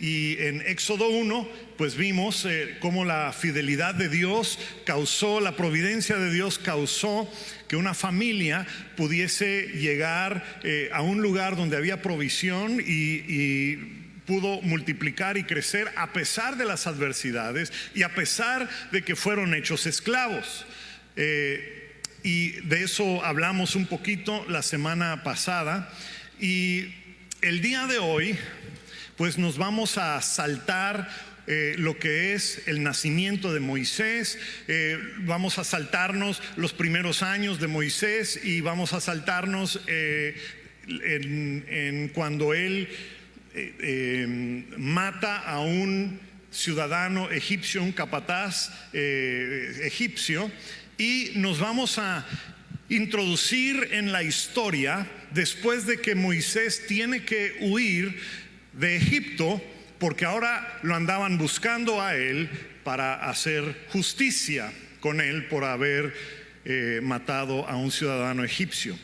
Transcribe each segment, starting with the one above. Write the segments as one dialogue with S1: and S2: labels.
S1: Y en Éxodo 1, pues vimos cómo la fidelidad de Dios causó, la providencia de Dios causó que una familia pudiese llegar a un lugar donde había provisión y pudo multiplicar y crecer a pesar de las adversidades y a pesar de que fueron hechos esclavos. Y de eso hablamos un poquito la semana pasada. Y el día de hoy, pues nos vamos a saltar lo que es el nacimiento de Moisés. Vamos a saltarnos los primeros años de Moisés y vamos a saltarnos en cuando él mata a un ciudadano egipcio, un capataz egipcio, y nos vamos a introducir en la historia después de que Moisés tiene que huir de Egipto, porque ahora lo andaban buscando a él para hacer justicia con él por haber matado a un ciudadano egipcio.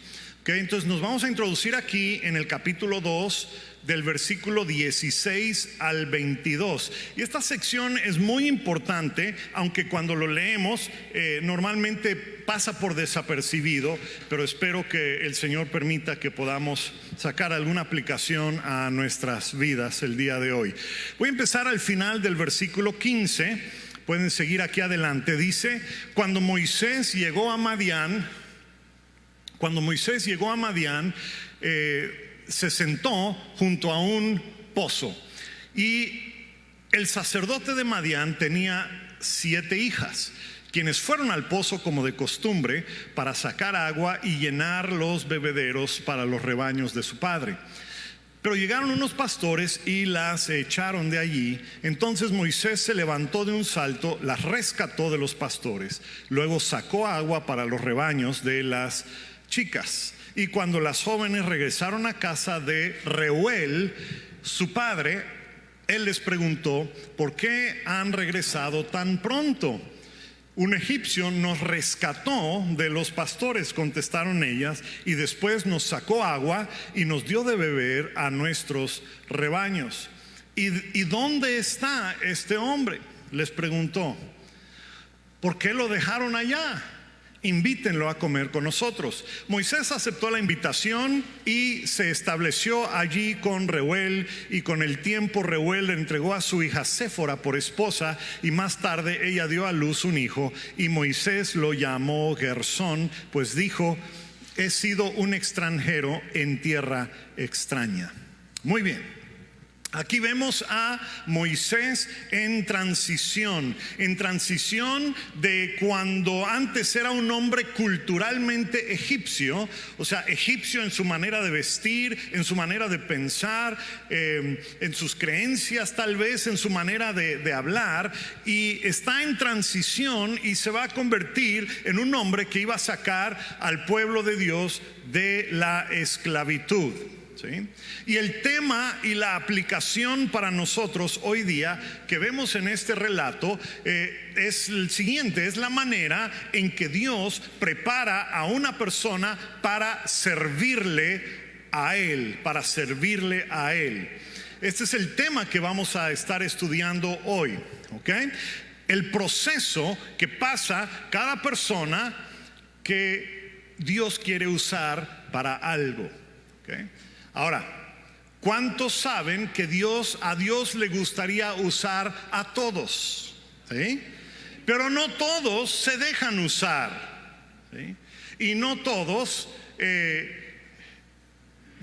S1: Okay, entonces nos vamos a introducir aquí en el capítulo 2, del versículo 16 al 22. Y esta sección es muy importante, aunque cuando lo leemos normalmente pasa por desapercibido, pero espero que el Señor permita que podamos sacar alguna aplicación a nuestras vidas el día de hoy. Voy a empezar al final del versículo 15, pueden seguir aquí adelante. Dice: cuando Moisés llegó a Madián, se sentó junto a un pozo, y el sacerdote de Madián tenía 7 hijas, quienes fueron al pozo como de costumbre para sacar agua y llenar los bebederos para los rebaños de su padre. Pero llegaron unos pastores y las echaron de allí. Entonces Moisés se levantó de un salto, las rescató de los pastores, luego sacó agua para los rebaños de las chicas. Y cuando las jóvenes regresaron a casa de Reuel, su padre, él les preguntó: ¿por qué han regresado tan pronto? Un egipcio nos rescató de los pastores, contestaron ellas, y después nos sacó agua y nos dio de beber a nuestros rebaños. ¿Y dónde está este hombre?, les preguntó. ¿Por qué lo dejaron allá? Invítenlo a comer con nosotros. Moisés aceptó la invitación y se estableció allí con Reuel, y con el tiempo Reuel le entregó a su hija Séfora por esposa, y más tarde ella dio a luz un hijo, y Moisés lo llamó Gersón, pues dijo: he sido un extranjero en tierra extraña. Muy bien. Aquí vemos a Moisés en transición de cuando antes era un hombre culturalmente egipcio, o sea, egipcio en su manera de vestir, en su manera de pensar, en sus creencias tal vez, en su manera de hablar, y está en transición y se va a convertir en un hombre que iba a sacar al pueblo de Dios de la esclavitud. ¿Sí? Y el tema y la aplicación para nosotros hoy día que vemos en este relato es el siguiente: es la manera en que Dios prepara a una persona para servirle a Él, Este es el tema que vamos a estar estudiando hoy, ¿ok? El proceso que pasa cada persona que Dios quiere usar para algo, ¿ok? Ahora, ¿cuántos saben que a Dios le gustaría usar a todos? ¿Sí? Pero no todos se dejan usar, ¿sí? Y no todos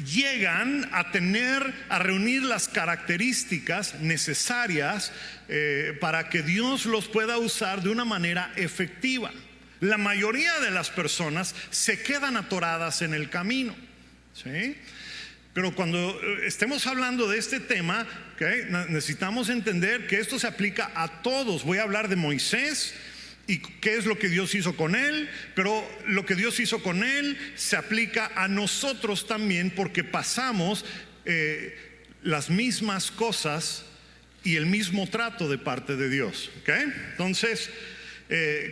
S1: llegan a reunir las características necesarias para que Dios los pueda usar de una manera efectiva. La mayoría de las personas se quedan atoradas en el camino, ¿sí? Pero cuando estemos hablando de este tema, ¿okay?, necesitamos entender que esto se aplica a todos. Voy a hablar de Moisés y qué es lo que Dios hizo con él, pero lo que Dios hizo con él se aplica a nosotros también, porque pasamos las mismas cosas y el mismo trato de parte de Dios, ¿okay? Entonces,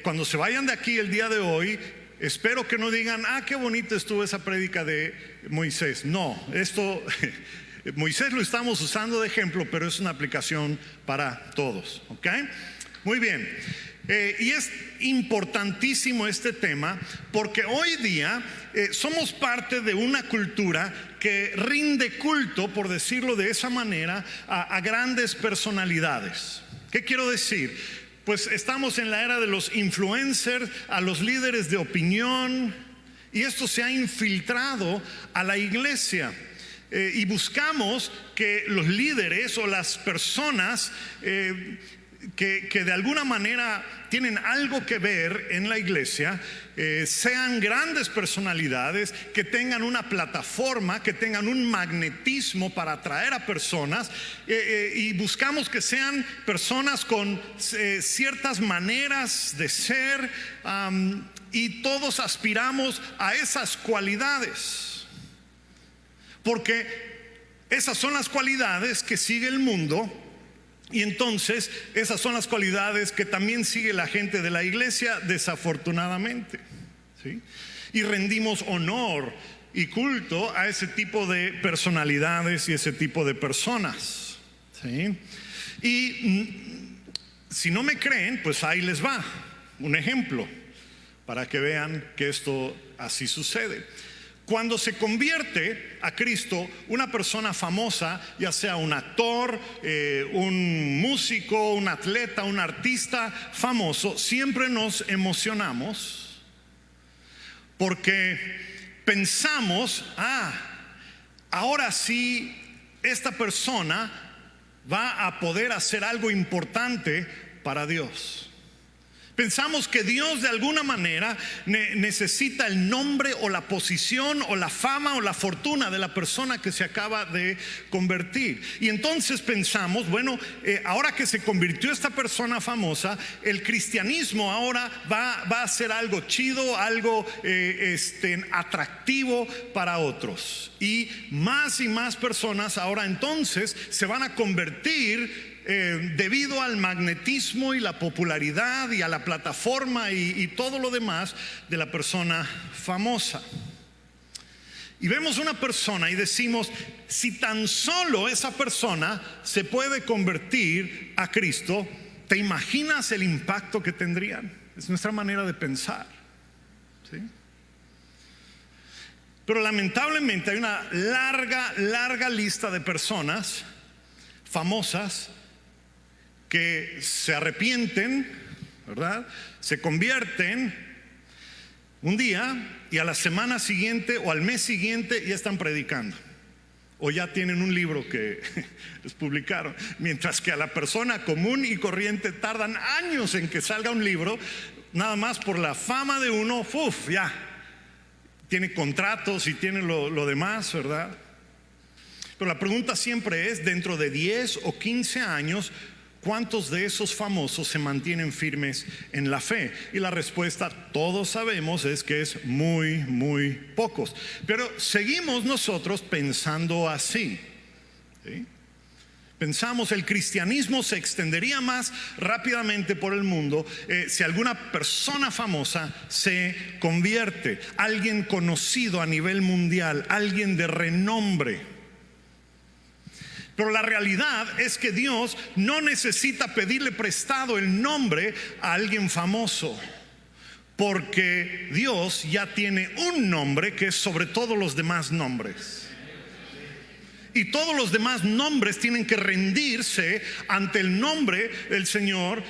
S1: cuando se vayan de aquí el día de hoy, espero que no digan: qué bonito estuvo esa prédica de Moisés. No, esto Moisés lo estamos usando de ejemplo, pero es una aplicación para todos, ¿ok? Muy bien. Y es importantísimo este tema porque hoy día somos parte de una cultura que rinde culto, por decirlo de esa manera, a grandes personalidades. ¿Qué quiero decir? Pues estamos en la era de los influencers, a los líderes de opinión, y esto se ha infiltrado a la iglesia. Y buscamos que los líderes o las personas que de alguna manera tienen algo que ver en la iglesia, sean grandes personalidades, que tengan una plataforma, que tengan un magnetismo para atraer a personas, y buscamos que sean personas con ciertas maneras de ser, y todos aspiramos a esas cualidades, porque esas son las cualidades que sigue el mundo. Y entonces esas son las cualidades que también sigue la gente de la iglesia, desafortunadamente, ¿sí? Y rendimos honor y culto a ese tipo de personalidades y ese tipo de personas, ¿sí? Y si no me creen, pues ahí les va un ejemplo para que vean que esto así sucede. Cuando se convierte a Cristo una persona famosa, ya sea un actor, un músico, un atleta, un artista famoso, siempre nos emocionamos porque pensamos, ahora sí esta persona va a poder hacer algo importante para Dios. Pensamos que Dios de alguna manera necesita el nombre o la posición o la fama o la fortuna de la persona que se acaba de convertir. Y entonces pensamos, bueno, ahora que se convirtió esta persona famosa, el cristianismo ahora va a ser algo chido, algo atractivo para otros. Y más personas ahora entonces se van a convertir debido al magnetismo y la popularidad y a la plataforma y todo lo demás de la persona famosa. Y vemos una persona y decimos, si tan solo esa persona se puede convertir a Cristo, ¿te imaginas el impacto que tendrían? Es nuestra manera de pensar, ¿sí? Pero lamentablemente hay una larga lista de personas famosas que se arrepienten, ¿verdad? Se convierten un día y a la semana siguiente o al mes siguiente ya están predicando o ya tienen un libro que les publicaron, mientras que a la persona común y corriente tardan años en que salga un libro, nada más por la fama de uno, ya tiene contratos y tiene lo demás, ¿verdad? Pero la pregunta siempre es, dentro de 10 o 15 años, ¿cuántos de esos famosos se mantienen firmes en la fe? Y la respuesta, todos sabemos, es que es muy pocos. Pero seguimos nosotros pensando así, ¿sí? Pensamos el cristianismo se extendería más rápidamente por el mundo si alguna persona famosa se convierte, alguien conocido a nivel mundial, alguien de renombre. Pero la realidad es que Dios no necesita pedirle prestado el nombre a alguien famoso, porque Dios ya tiene un nombre que es sobre todos los demás nombres. Y todos los demás nombres tienen que rendirse ante el nombre del Señor,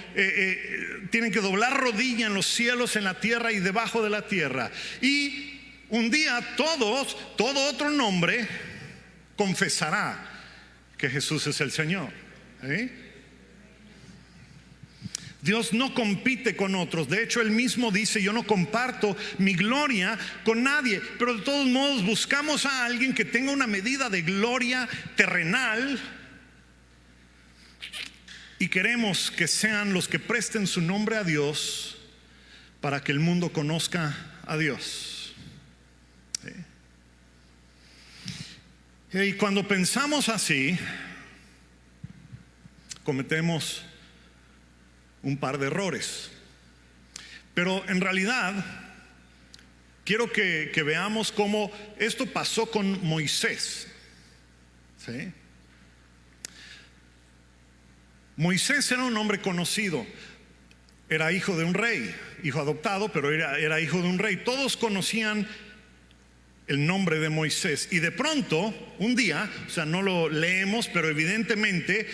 S1: tienen que doblar rodilla en los cielos, en la tierra y debajo de la tierra. Y un día todo otro nombre confesará que Jesús es el Señor, ¿eh? Dios no compite con otros. De hecho, Él mismo dice, yo no comparto mi gloria con nadie. Pero de todos modos buscamos a alguien que tenga una medida de gloria terrenal y queremos que sean los que presten su nombre a Dios para que el mundo conozca a Dios, ¿sí? Y cuando pensamos así, cometemos un par de errores. Pero en realidad, quiero que veamos cómo esto pasó con Moisés, ¿Sí? Moisés era un hombre conocido. Era hijo de un rey, hijo adoptado, pero era hijo de un rey. Todos conocían el nombre de Moisés. Y de pronto, un día, o sea, no lo leemos, pero evidentemente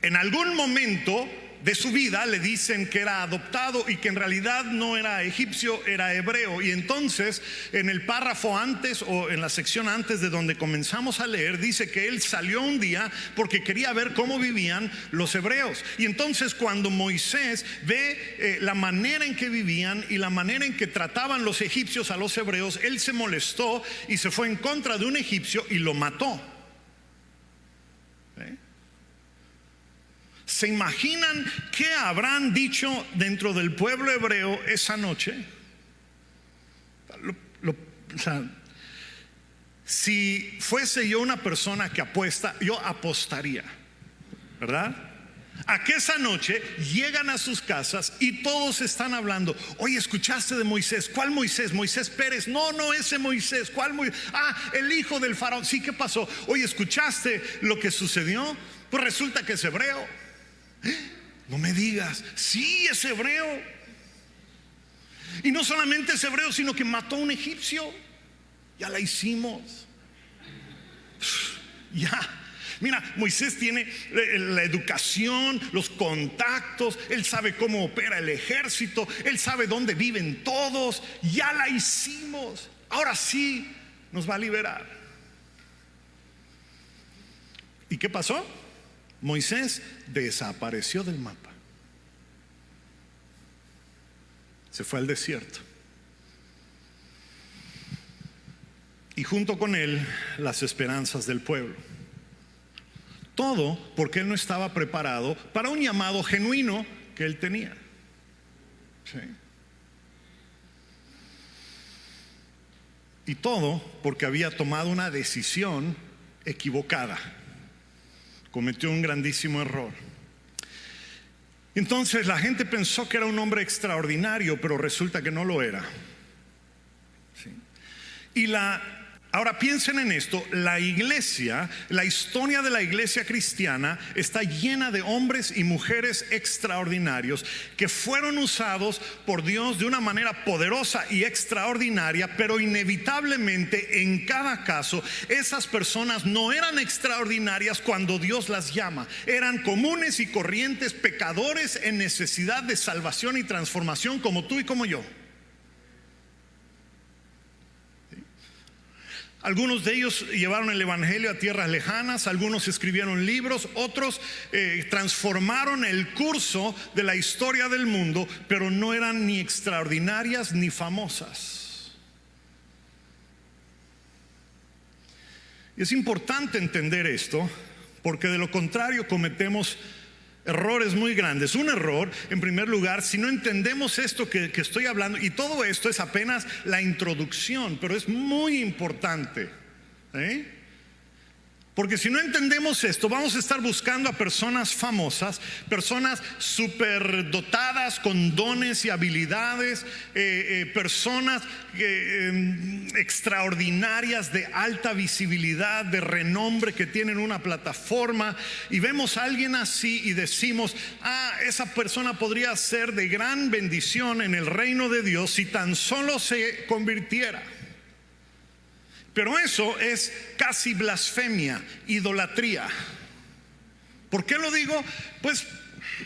S1: en algún momento de su vida le dicen que era adoptado y que en realidad no era egipcio, era hebreo. Y entonces en el párrafo antes, o en la sección antes de donde comenzamos a leer, dice que él salió un día porque quería ver cómo vivían los hebreos. Y entonces cuando Moisés ve la manera en que vivían y la manera en que trataban los egipcios a los hebreos, él se molestó y se fue en contra de un egipcio y lo mató. ¿Sí? ¿Se imaginan qué habrán dicho dentro del pueblo hebreo esa noche? O sea, si fuese yo una persona que apuesta, yo apostaría, ¿verdad? A que esa noche llegan a sus casas y todos están hablando. Oye, ¿escuchaste de Moisés? ¿Cuál Moisés? Moisés Pérez. No, ese Moisés. ¿Cuál Moisés? El hijo del faraón. Sí, ¿qué pasó? Oye, ¿escuchaste lo que sucedió? Pues resulta que es hebreo. No me digas. Sí, es hebreo. Y no solamente es hebreo, sino que mató a un egipcio. Ya la hicimos. Ya. Mira, Moisés tiene la educación, los contactos, él sabe cómo opera el ejército, él sabe dónde viven todos. Ya la hicimos. Ahora sí nos va a liberar. ¿Y qué pasó? Moisés desapareció del mapa. Se fue al desierto. Y junto con él las esperanzas del pueblo. Todo porque él no estaba preparado para un llamado genuino que él tenía. ¿Sí? Y todo porque había tomado una decisión equivocada. Cometió un grandísimo error. Entonces la gente pensó que era un hombre extraordinario, pero resulta que no lo era. ¿Sí? Ahora piensen en esto, la iglesia, la historia de la iglesia cristiana está llena de hombres y mujeres extraordinarios que fueron usados por Dios de una manera poderosa y extraordinaria, pero inevitablemente en cada caso esas personas no eran extraordinarias cuando Dios las llama, eran comunes y corrientes pecadores en necesidad de salvación y transformación como tú y como yo. Algunos de ellos llevaron el evangelio a tierras lejanas, algunos escribieron libros, otros transformaron el curso de la historia del mundo, pero no eran ni extraordinarias ni famosas. Y es importante entender esto, porque de lo contrario cometemos errores muy grandes. Un error, en primer lugar, si no entendemos esto que estoy hablando, y todo esto es apenas la introducción, pero es muy importante, ¿eh? Porque si no entendemos esto, vamos a estar buscando a personas famosas, personas superdotadas con dones y habilidades, personas extraordinarias de alta visibilidad, de renombre, que tienen una plataforma, y vemos a alguien así y decimos: esa persona podría ser de gran bendición en el reino de Dios si tan solo se convirtiera. Pero eso es casi blasfemia, idolatría. ¿Por qué lo digo? Pues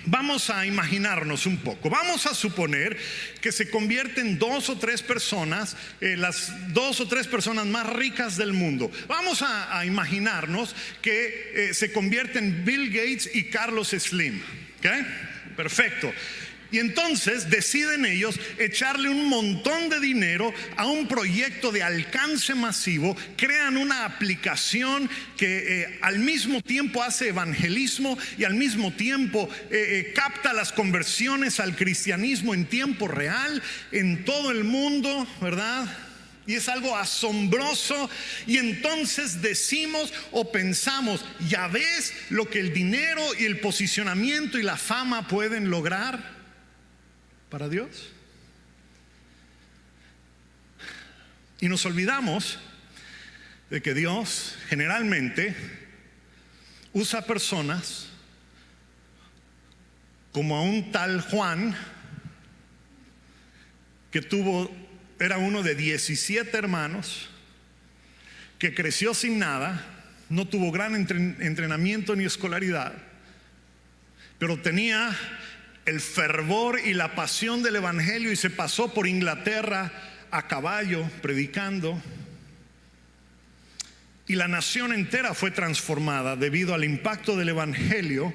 S1: vamos a imaginarnos un poco. Vamos a suponer que se convierten 2 o 3 personas, las 2 o 3 personas más ricas del mundo. Vamos a imaginarnos que se convierten Bill Gates y Carlos Slim. ¿Okay? Perfecto. Y entonces deciden ellos echarle un montón de dinero a un proyecto de alcance masivo, crean una aplicación que al mismo tiempo hace evangelismo y al mismo tiempo capta las conversiones al cristianismo en tiempo real en todo el mundo, ¿verdad? Y es algo asombroso. Y entonces decimos o pensamos: ¿ya ves lo que el dinero y el posicionamiento y la fama pueden lograr para Dios? Y nos olvidamos de que Dios generalmente usa personas como a un tal Juan que era uno de 17 hermanos, que creció sin nada, no tuvo gran entrenamiento ni escolaridad, pero tenía el fervor y la pasión del evangelio y se pasó por Inglaterra a caballo predicando, y la nación entera fue transformada debido al impacto del evangelio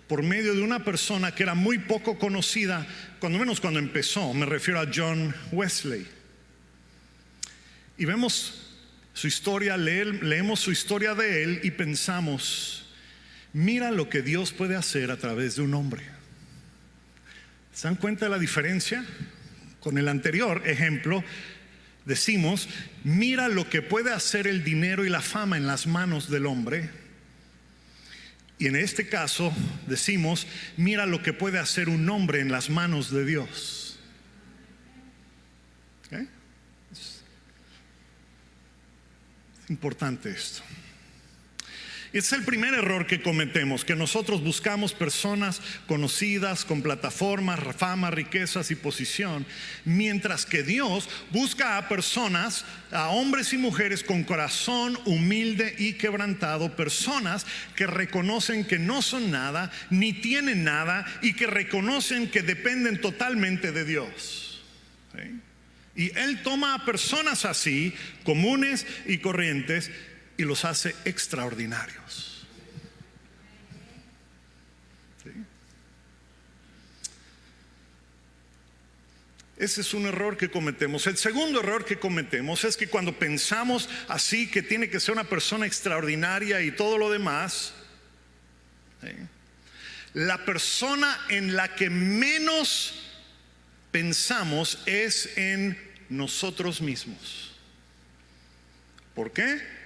S1: por medio de una persona que era muy poco conocida, cuando menos cuando empezó. Me refiero a John Wesley. Y vemos su historia, leemos su historia de él y pensamos, mira lo que Dios puede hacer a través de un hombre. ¿Se dan cuenta de la diferencia? Con el anterior ejemplo decimos, mira lo que puede hacer el dinero y la fama en las manos del hombre. Y en este caso decimos, mira lo que puede hacer un hombre en las manos de Dios. ¿Okay? Es importante esto. Es el primer error que cometemos, que nosotros buscamos personas conocidas con plataformas, fama, riquezas y posición, mientras que Dios busca a personas, a hombres y mujeres con corazón humilde y quebrantado, personas que reconocen que no son nada, ni tienen nada, y que reconocen que dependen totalmente de Dios. ¿Sí? Y Él toma a personas así, comunes y corrientes, y los hace extraordinarios. ¿Sí? Ese es un error que cometemos. El segundo error que cometemos es que cuando pensamos así, que tiene que ser una persona extraordinaria y todo lo demás, ¿sí?, la persona en la que menos pensamos es en nosotros mismos. ¿Por qué?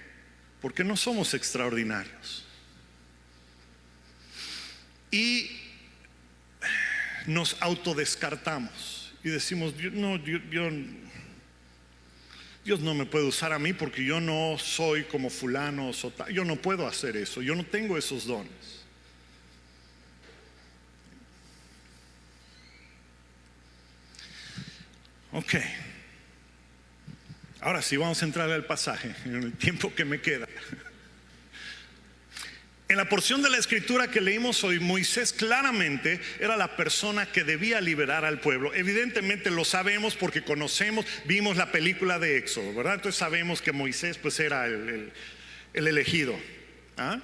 S1: Porque no somos extraordinarios. Y nos autodescartamos y decimos, Dios no me puede usar a mí porque yo no soy como fulano, yo no puedo hacer eso, yo no tengo esos dones. Ok. Ahora sí, vamos a entrar al pasaje en el tiempo que me queda. En la porción de la escritura que leímos hoy, Moisés claramente era la persona que debía liberar al pueblo. Evidentemente lo sabemos porque vimos la película de Éxodo, ¿verdad? Entonces sabemos que Moisés pues era el elegido. ¿Ah?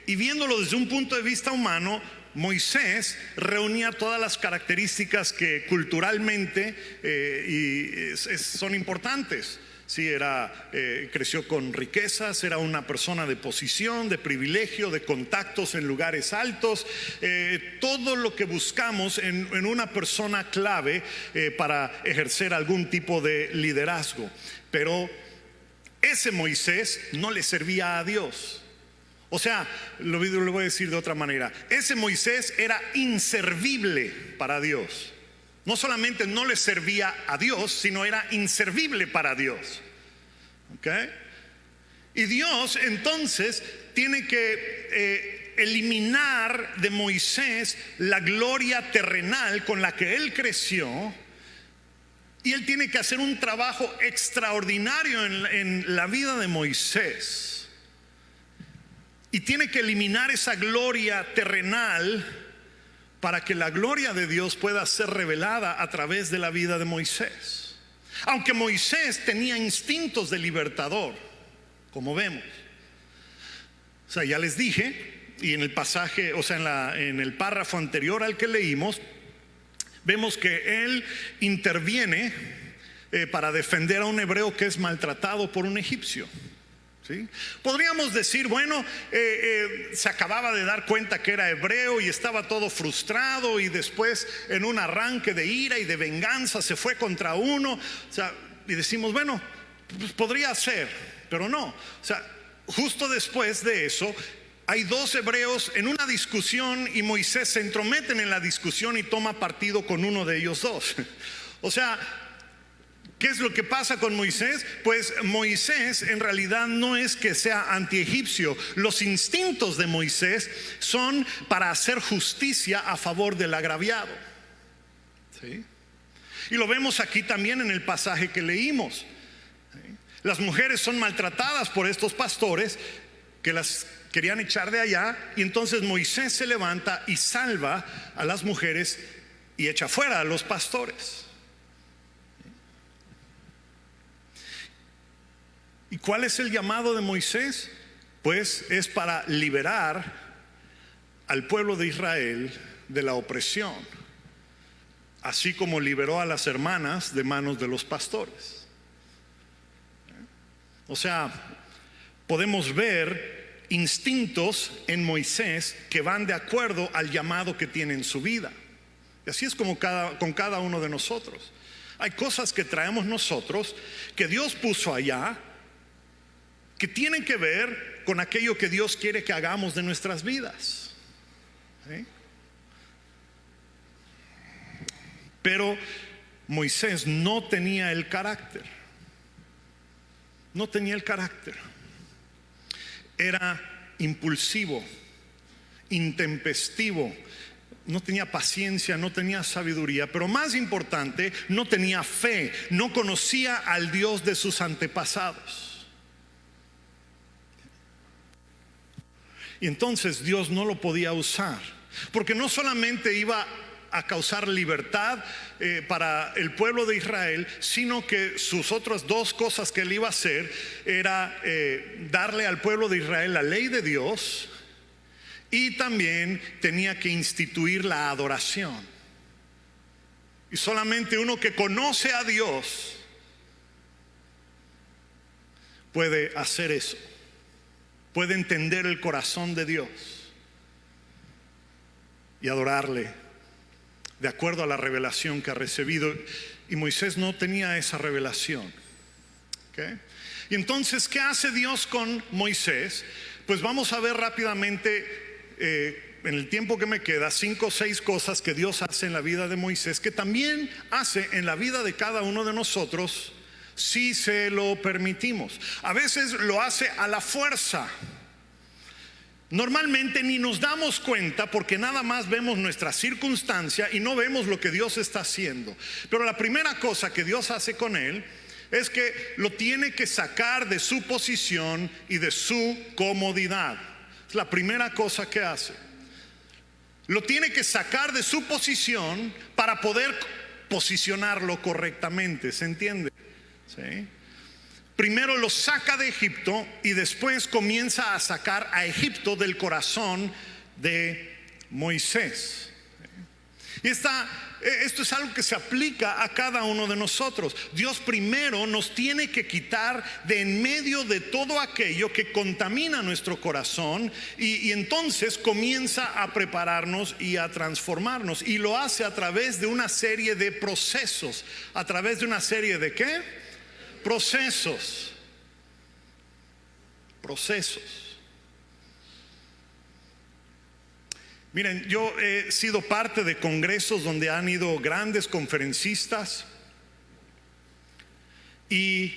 S1: Y viéndolo desde un punto de vista humano, Moisés reunía todas las características que culturalmente son importantes. Sí, creció con riquezas, era una persona de posición, de privilegio, de contactos en lugares altos, todo lo que buscamos en una persona clave para ejercer algún tipo de liderazgo. Pero ese Moisés no le servía a Dios. O sea, lo voy a decir de otra manera, ese Moisés era inservible para Dios. No solamente no le servía a Dios, sino era inservible para Dios. ¿Okay? Y Dios entonces tiene que eliminar de Moisés la gloria terrenal con la que él creció, y él tiene que hacer un trabajo extraordinario en la vida de Moisés. Y tiene que eliminar esa gloria terrenal para que la gloria de Dios pueda ser revelada a través de la vida de Moisés. Aunque Moisés tenía instintos de libertador, como vemos. O sea, ya les dije, y en el pasaje, o sea, en el párrafo anterior al que leímos, vemos que él interviene para defender a un hebreo que es maltratado por un egipcio. ¿Sí? Podríamos decir, bueno, se acababa de dar cuenta que era hebreo y estaba todo frustrado, y después en un arranque de ira y de venganza se fue contra uno. O sea, y decimos, bueno, pues podría ser, pero no. O sea, justo después de eso hay dos hebreos en una discusión y Moisés se entromete en la discusión y toma partido con uno de ellos dos. O sea, ¿Qué es lo que pasa con Moisés? Pues Moisés en realidad no es que sea antiegipcio. Los instintos de Moisés son para hacer justicia a favor del agraviado. ¿Sí? Y lo vemos aquí también en el pasaje que leímos. ¿Sí? Las mujeres son maltratadas por estos pastores que las querían echar de allá, y entonces Moisés se levanta y salva a las mujeres y echa fuera a los pastores. ¿Y cuál es el llamado de Moisés? Pues es para liberar al pueblo de Israel de la opresión, así como liberó a las hermanas de manos de los pastores. O sea, podemos ver instintos en Moisés que van de acuerdo al llamado que tiene en su vida. Y así es como con cada uno de nosotros. Hay cosas que traemos nosotros, que Dios puso allá, que tienen que ver con aquello que Dios quiere que hagamos de nuestras vidas. ¿Sí? Pero Moisés no tenía el carácter. No tenía el carácter. Era impulsivo, intempestivo, no tenía paciencia, no tenía sabiduría, pero más importante, no tenía fe, no conocía al Dios de sus antepasados. Y entonces Dios no lo podía usar, porque no solamente iba a causar libertad para el pueblo de Israel, sino que sus otras dos cosas que él iba a hacer era darle al pueblo de Israel la ley de Dios, y también tenía que instituir la adoración. Y solamente uno que conoce a Dios puede hacer eso. Puede entender el corazón de Dios y adorarle de acuerdo a la revelación que ha recibido. Y Moisés no tenía esa revelación. ¿Okay? Y entonces, ¿qué hace Dios con Moisés? Pues vamos a ver rápidamente, en el tiempo que me queda, 5 o 6 cosas que Dios hace en la vida de Moisés, que también hace en la vida de cada uno de nosotros, si se lo permitimos. A veces lo hace a la fuerza. Normalmente ni nos damos cuenta, porque nada más vemos nuestra circunstancia y no vemos lo que Dios está haciendo. Pero la primera cosa que Dios hace con él es que lo tiene que sacar de su posición y de su comodidad. Es la primera cosa que hace. Lo tiene que sacar de su posición para poder posicionarlo correctamente. ¿Se entiende? ¿Sí? Primero lo saca de Egipto y después comienza a sacar a Egipto del corazón de Moisés. Y esto es algo que se aplica a cada uno de nosotros. Dios primero nos tiene que quitar de en medio de todo aquello que contamina nuestro corazón, y entonces comienza a prepararnos y a transformarnos, y lo hace a través de una serie de procesos. ¿A través de una serie de qué? Procesos. Miren, yo he sido parte de congresos donde han ido grandes conferencistas y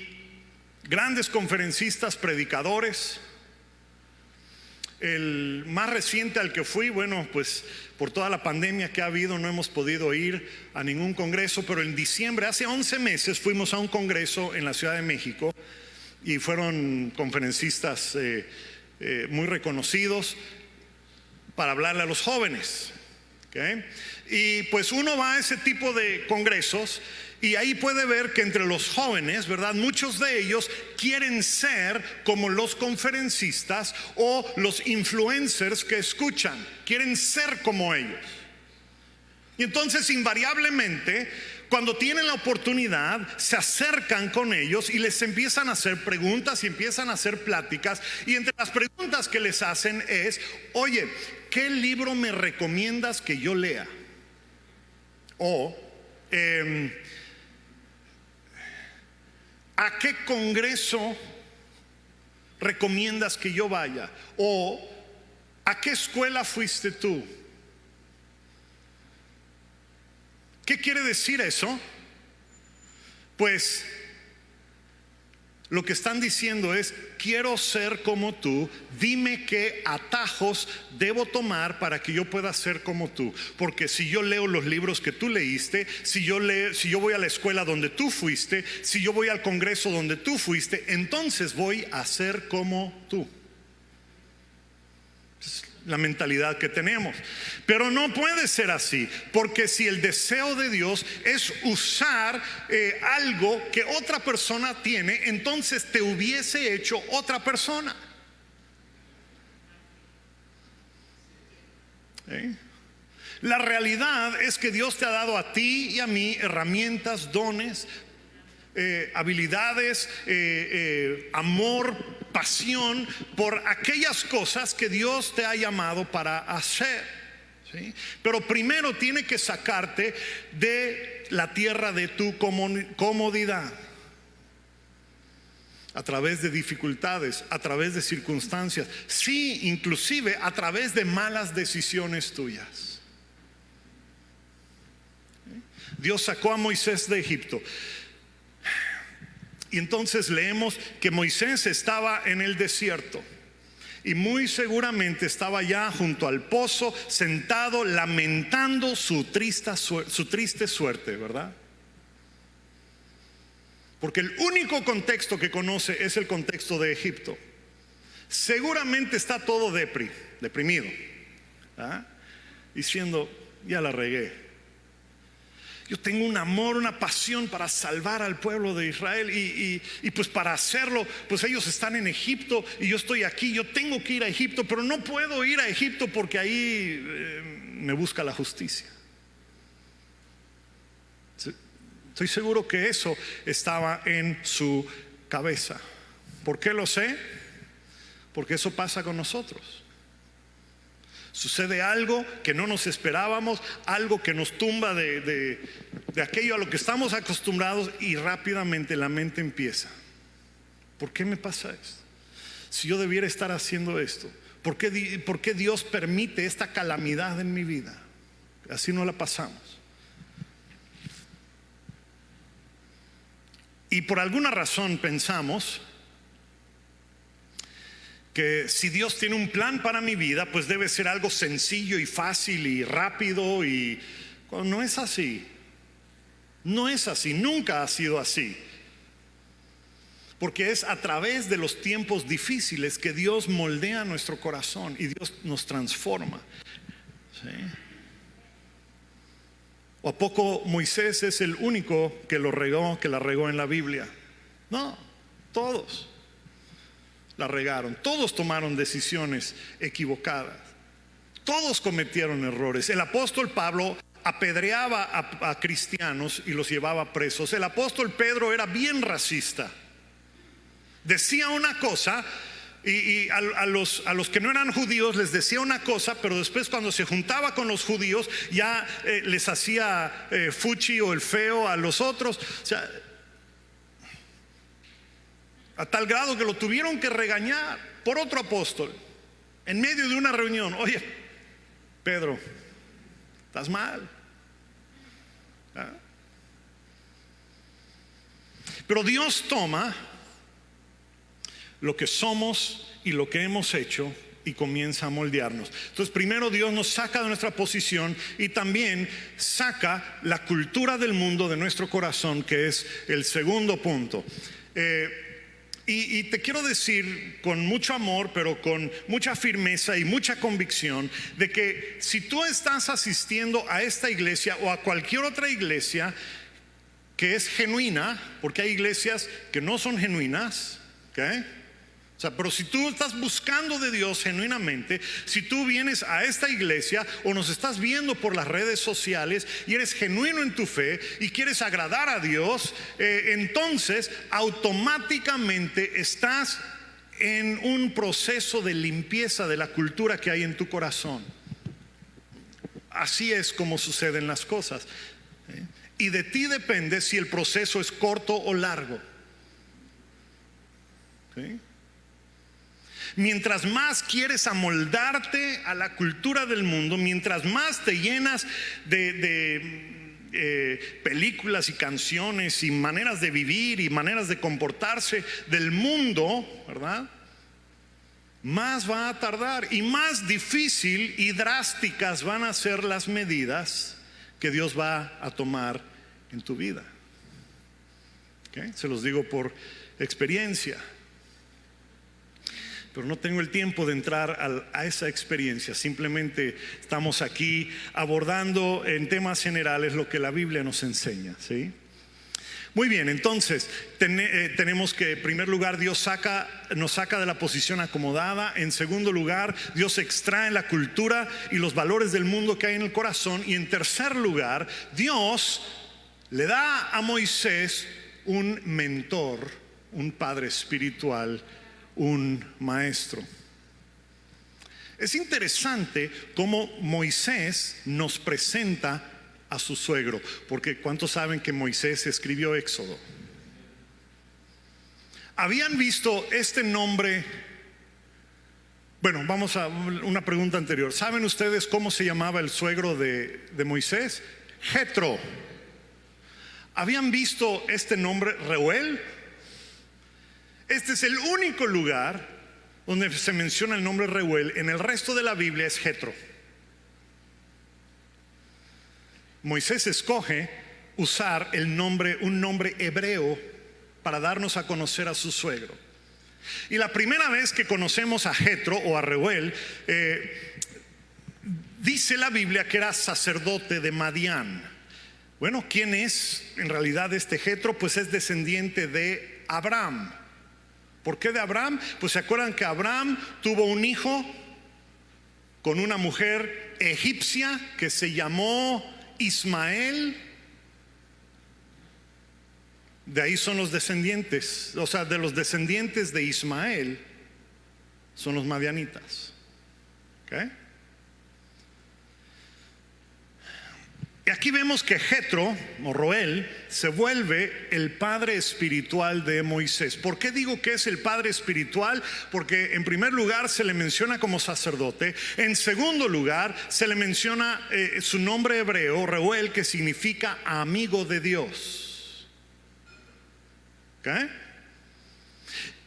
S1: grandes conferencistas predicadores. El más reciente al que fui, bueno, pues por toda la pandemia que ha habido no hemos podido ir a ningún congreso, pero en diciembre, hace 11 meses, fuimos a un congreso en la Ciudad de México y fueron conferencistas muy reconocidos para hablarle a los jóvenes. ¿Okay? Y pues uno va a ese tipo de congresos y ahí puede ver que entre los jóvenes, ¿verdad? Muchos de ellos quieren ser como los conferencistas o los influencers que escuchan. Quieren ser como ellos. Y entonces invariablemente, cuando tienen la oportunidad, se acercan con ellos y les empiezan a hacer preguntas y empiezan a hacer pláticas. Y entre las preguntas que les hacen es: oye, ¿qué libro me recomiendas que yo lea? O ¿a qué congreso recomiendas que yo vaya? O ¿a qué escuela fuiste tú? ¿Qué quiere decir eso? Pues lo que están diciendo es: quiero ser como tú, dime qué atajos debo tomar para que yo pueda ser como tú. Porque si yo leo los libros que tú leíste, si yo voy a la escuela donde tú fuiste, si yo voy al congreso donde tú fuiste, entonces voy a ser como tú. Es la mentalidad que tenemos. Pero no puede ser así, porque si el deseo de Dios es usar algo que otra persona tiene, entonces te hubiese hecho otra persona. La realidad es que Dios te ha dado a ti y a mí herramientas, dones, habilidades, amor, pasión por aquellas cosas que Dios te ha llamado para hacer, ¿sí? Pero primero tiene que sacarte de la tierra de tu comodidad, a través de dificultades, a través de circunstancias, sí, inclusive a través de malas decisiones tuyas. Dios sacó a Moisés de Egipto. Y entonces leemos que Moisés estaba en el desierto y muy seguramente estaba ya junto al pozo, sentado, lamentando su triste suerte, ¿verdad? Porque el único contexto que conoce es el contexto de Egipto. Seguramente está todo deprimido, ¿ah? Diciendo: ya la regué. Yo tengo un amor, una pasión para salvar al pueblo de Israel y pues para hacerlo, pues ellos están en Egipto y yo estoy aquí. Yo tengo que ir a Egipto, pero no puedo ir a Egipto porque ahí me busca la justicia. Estoy seguro que eso estaba en su cabeza. ¿Por qué lo sé? Porque eso pasa con nosotros. Sucede algo que no nos esperábamos, algo que nos tumba de aquello a lo que estamos acostumbrados, y rápidamente la mente empieza: ¿por qué me pasa esto? Si yo debiera estar haciendo esto, ¿por qué Dios permite esta calamidad en mi vida? Así no la pasamos. Y por alguna razón pensamos que si Dios tiene un plan para mi vida, pues debe ser algo sencillo y fácil y rápido, y no es así. No es así, nunca ha sido así. Porque es a través de los tiempos difíciles que Dios moldea nuestro corazón y Dios nos transforma, ¿sí? ¿O a poco Moisés es el único que la regó en la Biblia? No, todos la regaron, todos tomaron decisiones equivocadas, todos cometieron errores. El apóstol Pablo apedreaba a cristianos y los llevaba presos. El apóstol Pedro era bien racista. Decía una cosa y a los que no eran judíos les decía una cosa, pero después cuando se juntaba con los judíos ya les hacía fuchi o el feo a los otros. O sea, a tal grado que lo tuvieron que regañar por otro apóstol en medio de una reunión. Oye, Pedro, estás mal. ¿Ah? Pero Dios toma lo que somos y lo que hemos hecho y comienza a moldearnos. Entonces primero Dios nos saca de nuestra posición y también saca la cultura del mundo de nuestro corazón, que es el segundo punto. Y te quiero decir con mucho amor, pero con mucha firmeza y mucha convicción, de que si tú estás asistiendo a esta iglesia o a cualquier otra iglesia que es genuina, porque hay iglesias que no son genuinas, ¿ok? O sea, pero si tú estás buscando de Dios genuinamente, si tú vienes a esta iglesia o nos estás viendo por las redes sociales y eres genuino en tu fe y quieres agradar a Dios, entonces automáticamente estás en un proceso de limpieza de la cultura que hay en tu corazón. Así es como suceden las cosas. Y de ti depende si el proceso es corto o largo. ¿Sí? Mientras más quieres amoldarte a la cultura del mundo, mientras más te llenas de películas y canciones y maneras de vivir y maneras de comportarse del mundo, ¿verdad?, más va a tardar y más difícil y drásticas van a ser las medidas que Dios va a tomar en tu vida. ¿Okay? Se los digo por experiencia. Pero no tengo el tiempo de entrar a esa experiencia. Simplemente estamos aquí abordando en temas generales lo que la Biblia nos enseña, ¿sí? Muy bien, entonces tenemos que en primer lugar Dios nos saca de la posición acomodada. En segundo lugar, Dios extrae la cultura y los valores del mundo que hay en el corazón. Y en tercer lugar, Dios le da a Moisés un mentor, un padre espiritual, un maestro. Es interesante cómo Moisés nos presenta a su suegro, porque ¿cuántos saben que Moisés escribió Éxodo? ¿Habían visto este nombre? Bueno, vamos a una pregunta anterior. ¿Saben ustedes cómo se llamaba el suegro de Moisés? Jetro. ¿Habían visto este nombre, Reuel? Este es el único lugar donde se menciona el nombre Reuel. En el resto de la Biblia es Jetro. Moisés escoge usar un nombre hebreo para darnos a conocer a su suegro. Y la primera vez que conocemos a Jetro o a Reuel, dice la Biblia que era sacerdote de Madián. Bueno, ¿quién es en realidad este Jetro? Pues es descendiente de Abraham. ¿Por qué de Abraham? Pues se acuerdan que Abraham tuvo un hijo con una mujer egipcia que se llamó Ismael. De ahí son los descendientes, o sea, de los descendientes de Ismael son los madianitas. ¿Okay? Y aquí vemos que Jetro o Reuel se vuelve el padre espiritual de Moisés. ¿Por qué digo que es el padre espiritual? Porque en primer lugar se le menciona como sacerdote. En segundo lugar se le menciona su nombre hebreo, Reuel, que significa amigo de Dios. ¿Okay?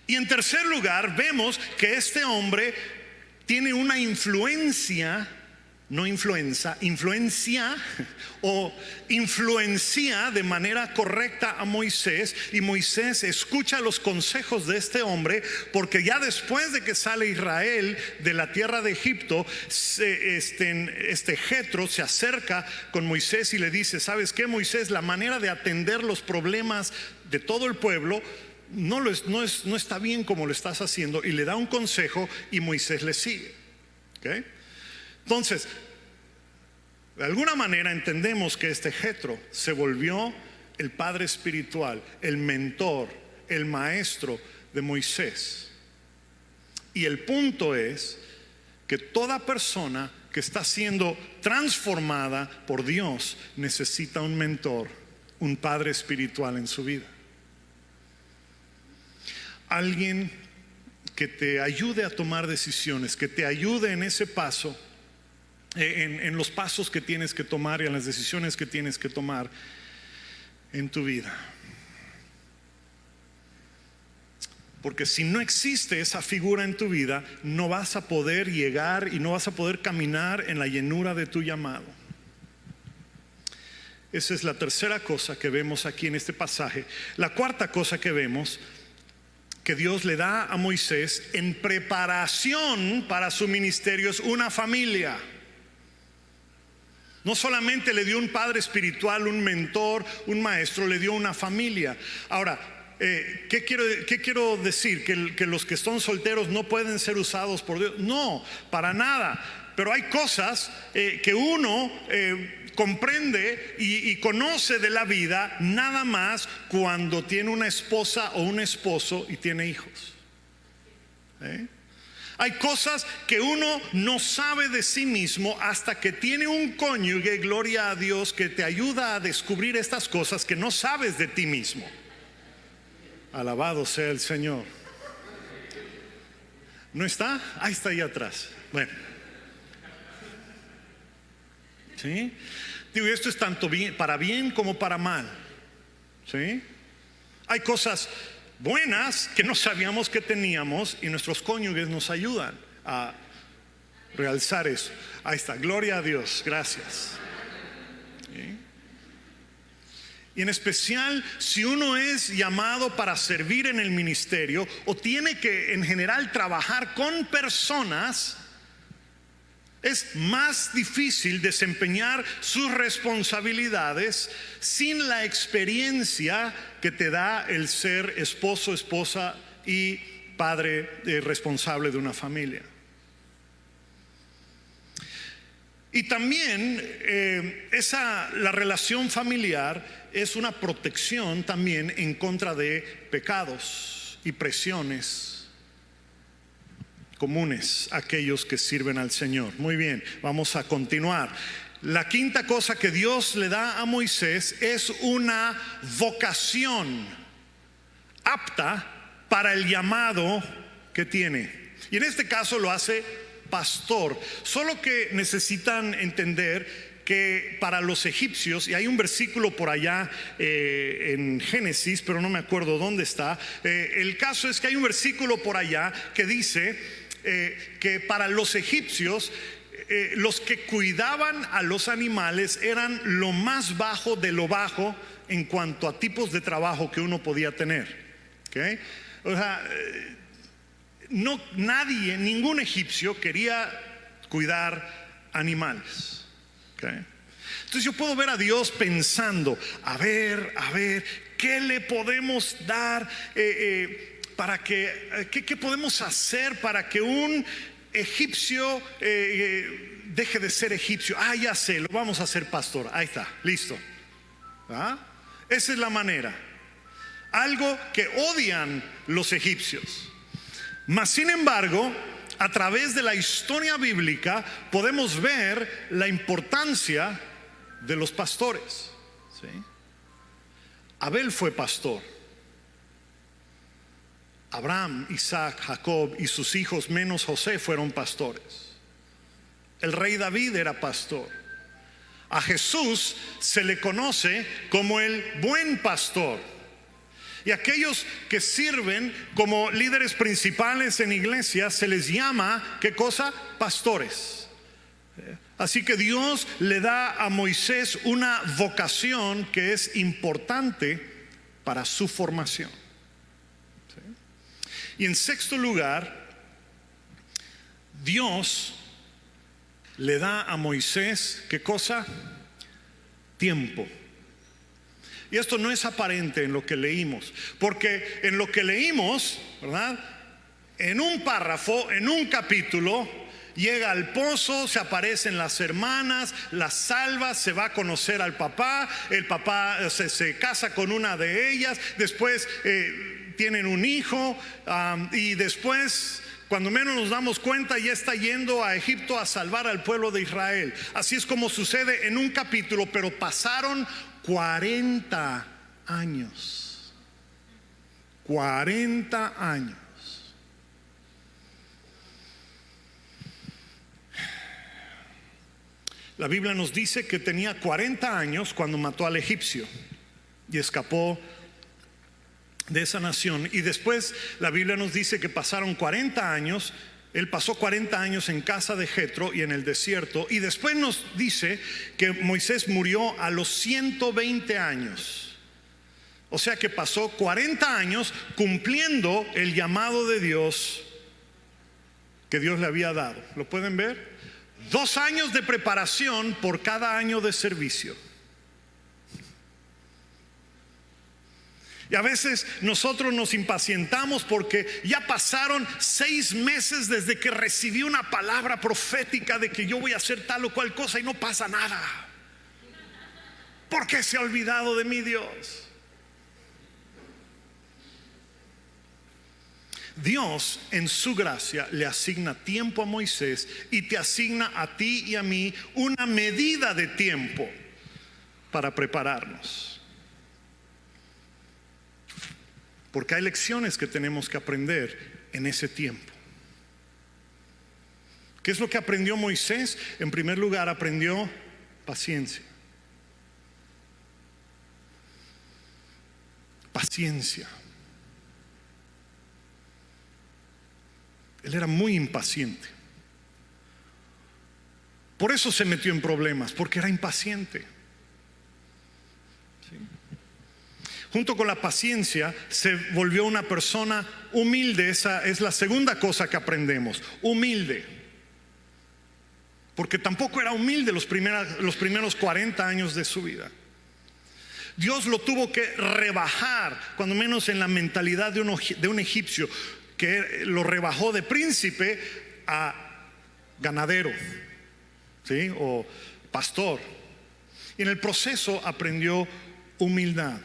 S1: Y en tercer lugar vemos que este hombre tiene una influencia, no influencia o influencia de manera correcta a Moisés, y Moisés escucha los consejos de este hombre, porque ya después de que sale Israel de la tierra de Egipto, este Jetro se acerca con Moisés y le dice: ¿sabes qué, Moisés? La manera de atender los problemas de todo el pueblo no está bien como lo estás haciendo, y le da un consejo y Moisés le sigue. ¿Okay? Entonces, de alguna manera entendemos que este Jetro se volvió el padre espiritual, el mentor, el maestro de Moisés. Y el punto es que toda persona que está siendo transformada por Dios necesita un mentor, un padre espiritual en su vida. Alguien que te ayude a tomar decisiones, que te ayude en ese paso, en los pasos que tienes que tomar y en las decisiones que tienes que tomar en tu vida. Porque si no existe esa figura en tu vida, no vas a poder llegar y no vas a poder caminar en la llenura de tu llamado. Esa es la tercera cosa que vemos aquí en este pasaje. La cuarta cosa que vemos que Dios le da a Moisés en preparación para su ministerio es una familia. No solamente le dio un padre espiritual, un mentor, un maestro, le dio una familia. Ahora, ¿qué quiero decir? ¿Que los que son solteros no pueden ser usados por Dios? No, para nada. Pero hay cosas que uno comprende y conoce de la vida nada más cuando tiene una esposa o un esposo y tiene hijos. Hay cosas que uno no sabe de sí mismo hasta que tiene un cónyuge, gloria a Dios, que te ayuda a descubrir estas cosas que no sabes de ti mismo. Alabado sea el Señor. ¿No está? Ahí está, ahí atrás. Bueno. ¿Sí? Digo, esto es tanto para bien como para mal, ¿sí? Hay cosas buenas que no sabíamos que teníamos y nuestros cónyuges nos ayudan a realzar eso. Ahí está, gloria a Dios, gracias. ¿Sí? Y en especial si uno es llamado para servir en el ministerio o tiene que en general trabajar con personas, es más difícil desempeñar sus responsabilidades sin la experiencia que te da el ser esposo, esposa y padre responsable de una familia. Y también la relación familiar es una protección también en contra de pecados y presiones comunes a aquellos que sirven al Señor. Muy bien, vamos a continuar. La quinta cosa que Dios le da a Moisés es una vocación apta para el llamado que tiene. Y en este caso lo hace pastor. Solo que necesitan entender que para los egipcios, y hay un versículo por allá en Génesis, pero no me acuerdo dónde está. El caso es que hay un versículo por allá que dice que para los egipcios los que cuidaban a los animales eran lo más bajo de lo bajo en cuanto a tipos de trabajo que uno podía tener. ¿Okay? O sea, nadie, ningún egipcio quería cuidar animales. ¿Okay? Entonces yo puedo ver a Dios pensando, a ver, ¿qué le podemos dar para que, ¿qué podemos hacer para que un egipcio deje de ser egipcio? Ya sé, lo vamos a hacer pastor. Ahí está, listo. Esa es la manera. Algo que odian los egipcios. Mas sin embargo, a través de la historia bíblica podemos ver la importancia de los pastores. ¿Sí? Abel fue pastor. Abraham, Isaac, Jacob y sus hijos menos José fueron pastores. El rey David era pastor. A Jesús se le conoce como el buen pastor. Y aquellos que sirven como líderes principales en iglesias se les llama, ¿qué cosa? Pastores. Así que Dios le da a Moisés una vocación que es importante para su formación. ¿Sí? Y en sexto lugar, Dios le da a Moisés, ¿qué cosa? Tiempo. Y esto no es aparente en lo que leímos, porque en lo que leímos, ¿verdad? En un párrafo, en un capítulo, llega al pozo, se aparecen las hermanas, las salva, se va a conocer al papá, el papá se casa con una de ellas, después tienen un hijo y después, cuando menos nos damos cuenta, ya está yendo a Egipto a salvar al pueblo de Israel. Así es como sucede en un capítulo, pero pasaron 40 años. 40 años. La Biblia nos dice que tenía 40 años cuando mató al egipcio y escapó de esa nación. Y después la Biblia nos dice que pasaron 40 años. Él pasó 40 años en casa de Jetro y en el desierto. Y después nos dice que Moisés murió a los 120 años. O sea que pasó 40 años cumpliendo el llamado de Dios que Dios le había dado. ¿Lo pueden ver? 2 años de preparación por cada año de servicio. Y a veces nosotros nos impacientamos porque ya pasaron 6 meses desde que recibí una palabra profética de que yo voy a hacer tal o cual cosa y no pasa nada. ¿Por qué se ha olvidado de mí Dios? Dios en su gracia le asigna tiempo a Moisés y te asigna a ti y a mí una medida de tiempo para prepararnos. Porque hay lecciones que tenemos que aprender en ese tiempo. ¿Qué es lo que aprendió Moisés? En primer lugar, aprendió paciencia. Paciencia. Él era muy impaciente. Por eso se metió en problemas, porque era impaciente. ¿Sí? Junto con la paciencia se volvió una persona humilde. Esa es la segunda cosa que aprendemos, humilde. Porque tampoco era humilde los primeros 40 años de su vida. Dios lo tuvo que rebajar, cuando menos en la mentalidad de un egipcio, que lo rebajó de príncipe a ganadero, ¿sí? O pastor. Y en el proceso aprendió humildad.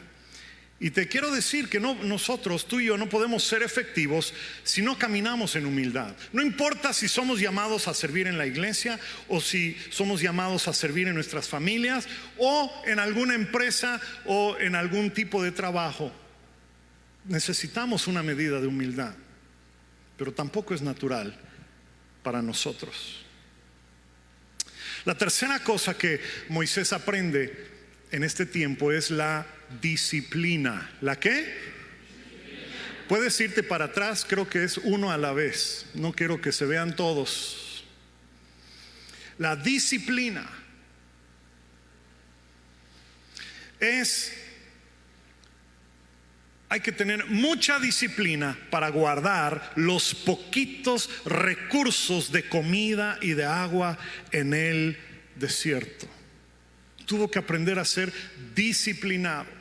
S1: Y te quiero decir que nosotros, tú y yo, no podemos ser efectivos si no caminamos en humildad. No importa si somos llamados a servir en la iglesia, o si somos llamados a servir en nuestras familias, o en alguna empresa, o en algún tipo de trabajo. Necesitamos una medida de humildad, pero tampoco es natural para nosotros. La tercera cosa que Moisés aprende en este tiempo es la disciplina. ¿La qué? Puedes irte para atrás, creo que es uno a la vez. No quiero que se vean todos. La disciplina hay que tener mucha disciplina para guardar los poquitos recursos de comida y de agua en el desierto. Tuvo que aprender a ser disciplinado.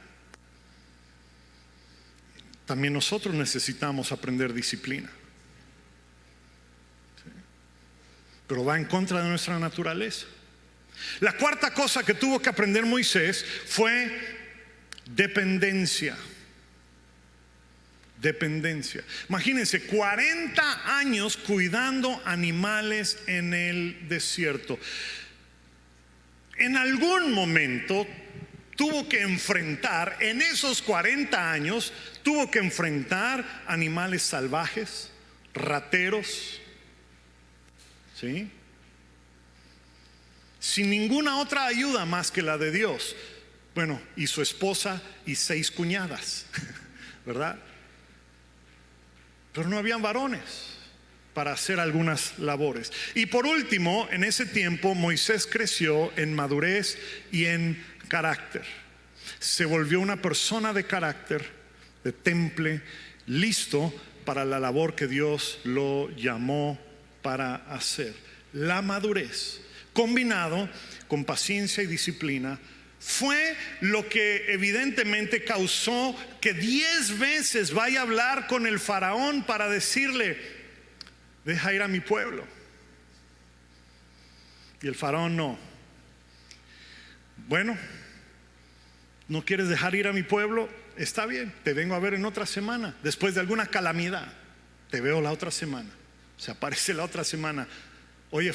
S1: También nosotros necesitamos aprender disciplina. ¿Sí? Pero va en contra de nuestra naturaleza. La cuarta cosa que tuvo que aprender Moisés fue dependencia. Dependencia. Imagínense, 40 años cuidando animales en el desierto. En algún momento tuvo que enfrentar, en esos 40 años, tuvo que enfrentar animales salvajes, rateros, ¿sí? Sin ninguna otra ayuda más que la de Dios. Bueno, y su esposa y 6 cuñadas, ¿verdad? Pero no habían varones para hacer algunas labores. Y por último, en ese tiempo Moisés creció en madurez y en carácter. Se volvió una persona de carácter, de temple, listo para la labor que Dios lo llamó para hacer. La madurez, combinado con paciencia y disciplina, fue lo que evidentemente causó que 10 veces vaya a hablar con el faraón para decirle: deja ir a mi pueblo. Y el faraón no. Bueno, ¿no quieres dejar ir a mi pueblo? Está bien, te vengo a ver en otra semana. Después de alguna calamidad, te veo la otra semana. Se aparece la otra semana. Oye,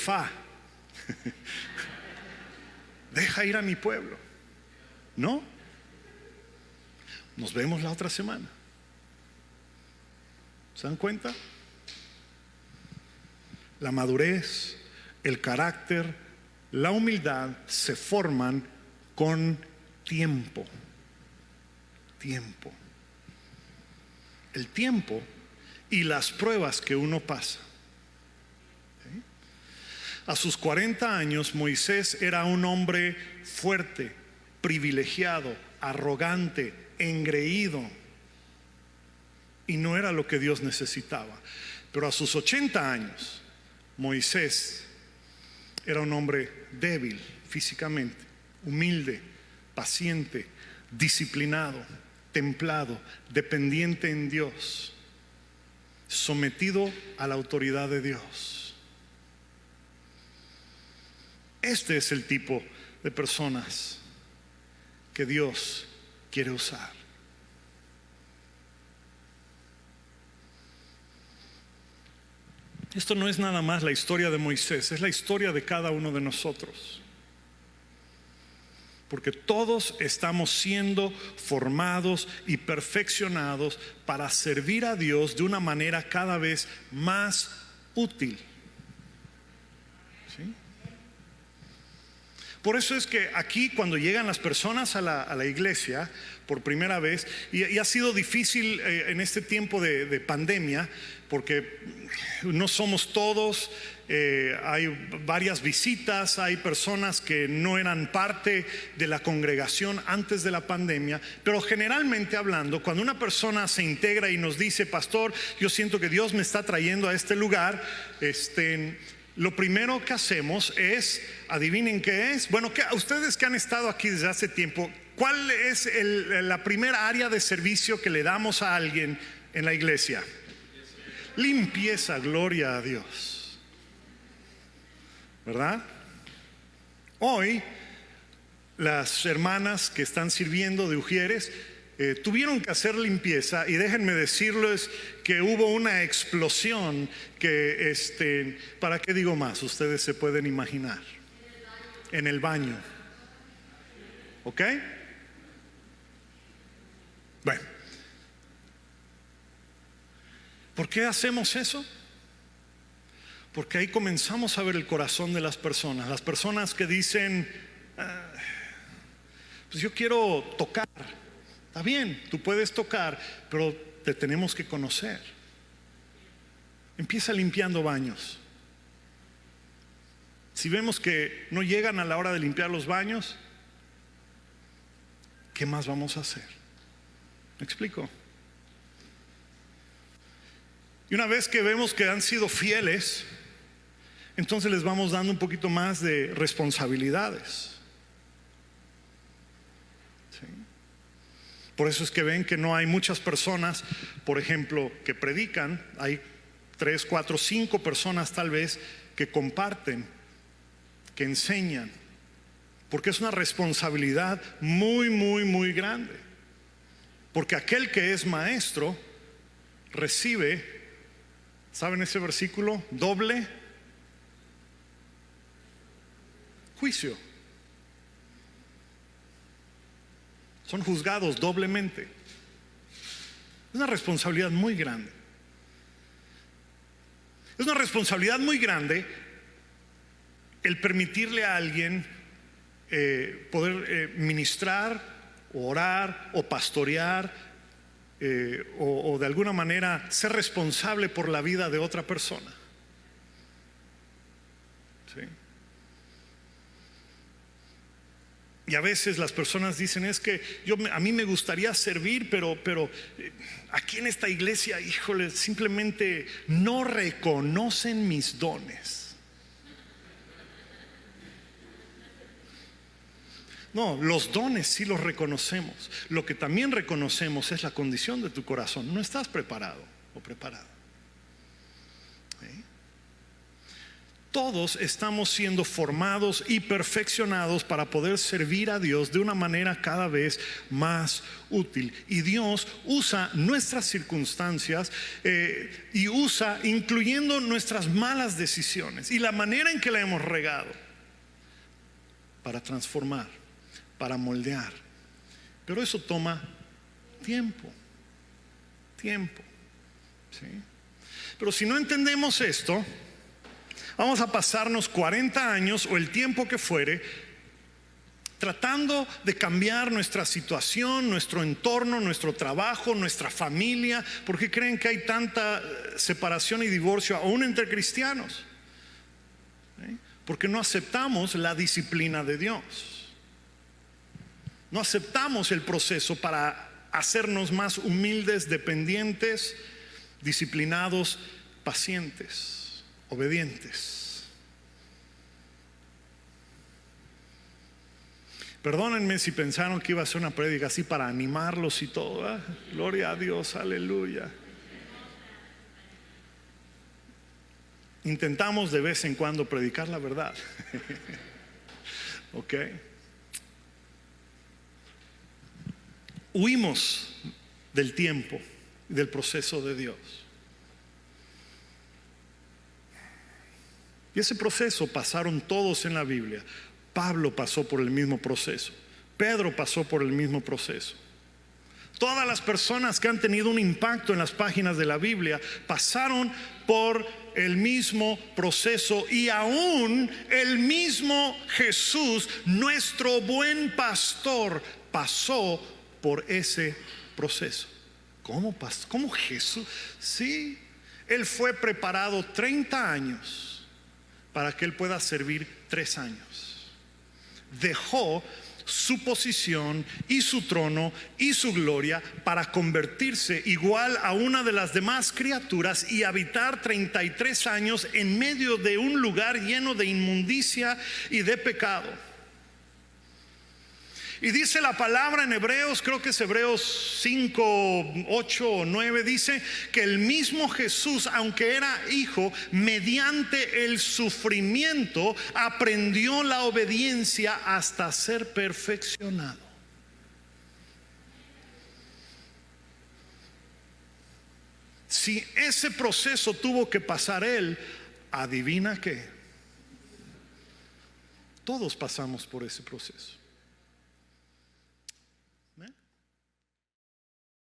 S1: deja ir a mi pueblo. No, nos vemos la otra semana. ¿Se dan cuenta? La madurez, el carácter, la humildad se forman con tiempo. Tiempo. El tiempo y las pruebas que uno pasa. ¿Sí? A sus 40 años Moisés era un hombre fuerte, privilegiado, arrogante, engreído, y no era lo que Dios necesitaba. Pero a sus 80 años Moisés era un hombre débil físicamente, humilde, paciente, disciplinado, templado, dependiente en Dios, sometido a la autoridad de Dios. Este es el tipo de personas que Dios quiere usar. Esto no es nada más la historia de Moisés, es la historia de cada uno de nosotros. Porque todos estamos siendo formados y perfeccionados para servir a Dios de una manera cada vez más útil. ¿Sí? Por eso es que aquí cuando llegan las personas a la iglesia por primera vez, y ha sido difícil en este tiempo de pandemia, porque no somos todos, hay varias visitas, hay personas que no eran parte de la congregación antes de la pandemia, pero generalmente hablando, cuando una persona se integra y nos dice: pastor, yo siento que Dios me está trayendo a este lugar, lo primero que hacemos es, adivinen qué es. Bueno, ustedes que han estado aquí desde hace tiempo, ¿cuál es la primera área de servicio que le damos a alguien en la iglesia? Limpieza, gloria a Dios, ¿verdad? Hoy las hermanas que están sirviendo de Ujieres tuvieron que hacer limpieza, y déjenme decirles que hubo una explosión que, ¿para qué digo más? Ustedes se pueden imaginar. En el baño. ¿Ok? Bueno, ¿por qué hacemos eso? Porque ahí comenzamos a ver el corazón de las personas que dicen: pues yo quiero tocar. Está bien, tú puedes tocar, pero te tenemos que conocer. Empieza limpiando baños. Si vemos que no llegan a la hora de limpiar los baños, ¿qué más vamos a hacer? ¿Me explico? Y una vez que vemos que han sido fieles, entonces les vamos dando un poquito más de responsabilidades. ¿Sí? Por eso es que ven que no hay muchas personas, por ejemplo, que predican. Hay 3, 4, 5 personas tal vez que comparten, que enseñan, porque es una responsabilidad muy, muy, muy grande. Porque aquel que es maestro recibe, ¿saben ese versículo? Doble juicio. Son juzgados doblemente. Es una responsabilidad muy grande. Es una responsabilidad muy grande el permitirle a alguien poder ministrar, o orar, o pastorear, o de alguna manera ser responsable por la vida de otra persona. ¿Sí? Y a veces las personas dicen: es que a mí me gustaría servir, pero aquí en esta iglesia, híjole, simplemente no reconocen mis dones. No, los dones sí los reconocemos. Lo que también reconocemos es la condición de tu corazón. No estás preparado o preparada. ¿Sí? Todos estamos siendo formados y perfeccionados para poder servir a Dios de una manera cada vez más útil. Y Dios usa nuestras circunstancias y usa incluyendo nuestras malas decisiones y la manera en que la hemos regado para transformar, para moldear. Pero eso toma tiempo. ¿Sí? Pero si no entendemos esto, vamos a pasarnos 40 años o el tiempo que fuere tratando de cambiar nuestra situación, nuestro entorno, nuestro trabajo, nuestra familia. ¿Por qué creen que hay tanta separación y divorcio aún entre cristianos? ¿Sí? Porque no aceptamos la disciplina de Dios. No aceptamos el proceso para hacernos más humildes, dependientes, disciplinados, pacientes, obedientes. Perdónenme si pensaron que iba a ser una prédica así para animarlos y todo. ¿Eh? Gloria a Dios, aleluya. Intentamos de vez en cuando predicar la verdad. ¿Ok? Huimos del tiempo, del proceso de Dios. Y ese proceso pasaron todos en la Biblia. Pablo pasó por el mismo proceso. Pedro pasó por el mismo proceso. Todas las personas que han tenido un impacto en las páginas de la Biblia pasaron por el mismo proceso, y aún el mismo Jesús, nuestro buen pastor, pasó por ese proceso. ¿Cómo pasó? ¿Cómo Jesús? Sí, Él fue preparado 30 años para que Él pueda servir 3 años. Dejó su posición y su trono y su gloria para convertirse igual a una de las demás criaturas y habitar 33 años en medio de un lugar lleno de inmundicia y de pecado. Y dice la palabra en Hebreos, creo que es Hebreos 5, 8 o 9, dice que el mismo Jesús, aunque era hijo, mediante el sufrimiento aprendió la obediencia hasta ser perfeccionado. Si ese proceso tuvo que pasar Él, adivina qué, todos pasamos por ese proceso.